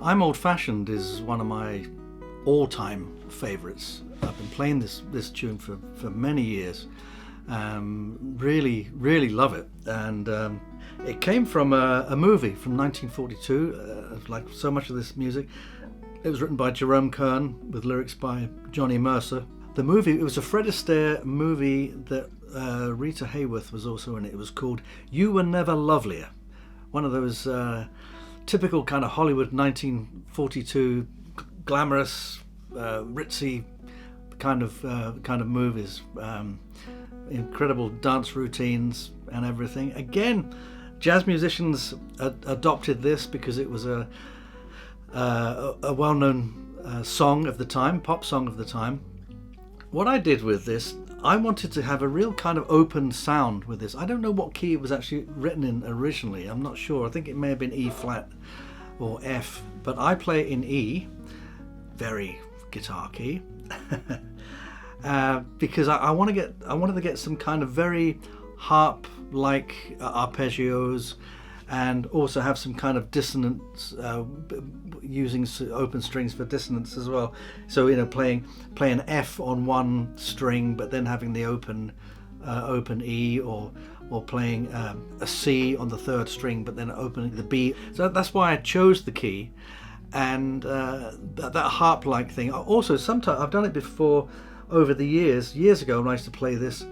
I'm Old Fashioned is one of my all-time favourites. I've been playing this tune for many years. Really love it. And it came from a movie from 1942, like so much of this music. It was written by Jerome Kern with lyrics by Johnny Mercer. The movie, it was a Fred Astaire movie that Rita Hayworth was also in it. It was called You Were Never Lovelier. One of those typical kind of Hollywood 1942 glamorous, ritzy kind of movies. Incredible dance routines and everything. Again, jazz musicians adopted this because it was a well-known song of the time, pop song of the time. What I did with this, I wanted to have a real kind of open sound with this. I don't know what key it was actually written in originally. I'm not sure. I think it may have been E flat or F, but I play it in E, very guitar key, because I wanted to get some kind of very harp-like arpeggios, and also have some kind of dissonance, using open strings for dissonance as well. So playing an F on one string, but then having the open E, or playing a C on the third string, but then opening the B. So that's why I chose the key, and that harp-like thing. Also, sometimes I've done it before over the years ago when I used to play this.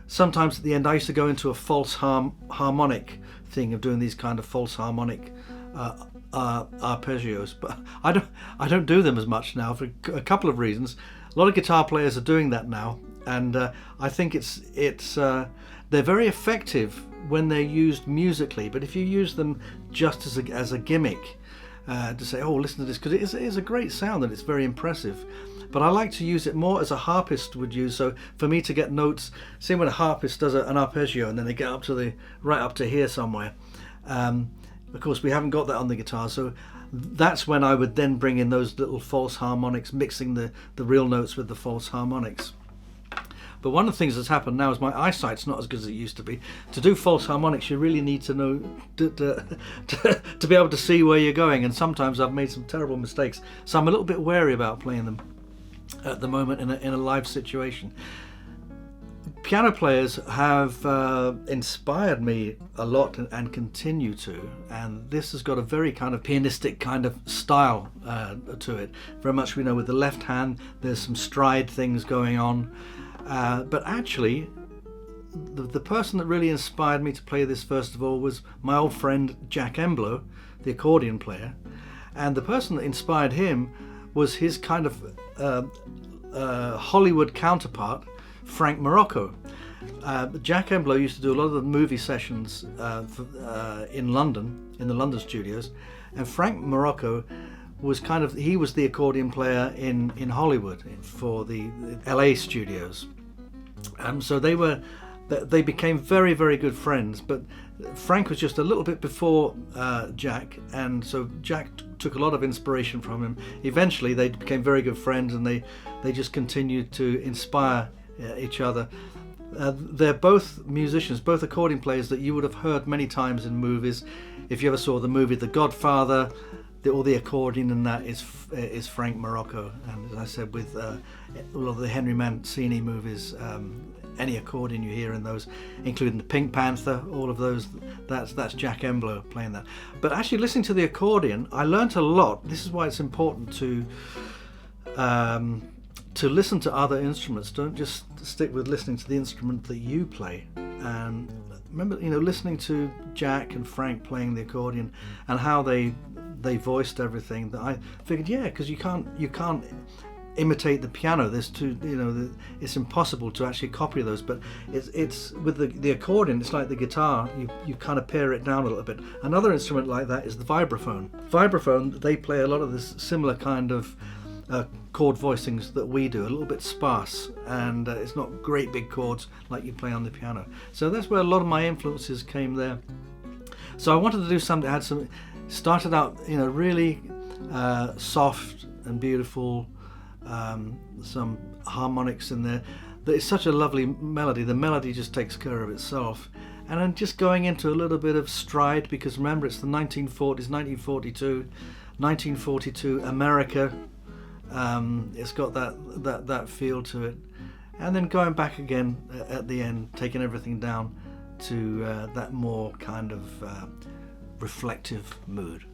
Sometimes at the end I used to go into a false harmonic thing of doing these kind of false harmonic arpeggios, but I don't do them as much now for a couple of reasons. A lot of guitar players are doing that now, and I think it's they're very effective when they're used musically, but if you use them just as a gimmick, to say, oh, listen to this, because it is a great sound and it's very impressive. But I like to use it more as a harpist would use. So for me to get notes, see when a harpist does an arpeggio and then they get up to right up to here somewhere. Of course, we haven't got that on the guitar, so that's when I would then bring in those little false harmonics, mixing the real notes with the false harmonics. But one of the things that's happened now is my eyesight's not as good as it used to be. To do false harmonics, you really need to know to be able to see where you're going, and sometimes I've made some terrible mistakes. So I'm a little bit wary about playing them at the moment in a live situation. Piano players have inspired me a lot and continue to, and this has got a very kind of pianistic kind of style to it. Very much, with the left hand, there's some stride things going on. But actually, the person that really inspired me to play this first of all was my old friend Jack Emblow, the accordion player. And the person that inspired him was his kind of Hollywood counterpart, Frank Morocco. Jack Emblow used to do a lot of the movie sessions in London, in the London studios. And Frank Morocco was he was the accordion player in Hollywood for the LA studios. So they became very, very good friends, but Frank was just a little bit before Jack, and so Jack took a lot of inspiration from him. Eventually they became very good friends, and they just continued to inspire each other. They're both musicians, both accordion players that you would have heard many times in movies. If you ever saw the movie The Godfather, all the accordion in that is Frank Morocco, and as I said, with all of the Henry Mancini movies, any accordion you hear in those, including the Pink Panther, all of those, that's Jack Emblow playing that. But actually, listening to the accordion, I learnt a lot. This is why it's important to listen to other instruments. Don't just stick with listening to the instrument that you play. And remember, listening to Jack and Frank playing the accordion and how they voiced everything, that I figured, because you can't imitate the piano. There's it's impossible to actually copy those. But it's with the accordion, it's like the guitar. You kind of pare it down a little bit. Another instrument like that is the vibraphone. Vibraphone, they play a lot of this similar kind of chord voicings that we do, a little bit sparse, and it's not great big chords like you play on the piano. So that's where a lot of my influences came there. So I wanted to do something that had started out really soft and beautiful, some harmonics in there. It's such a lovely melody. The melody just takes care of itself. And then just going into a little bit of stride, because remember, it's the 1940s, 1942. 1942 America. It's got that feel to it, and then going back again at the end, taking everything down to that more kind of reflective mood.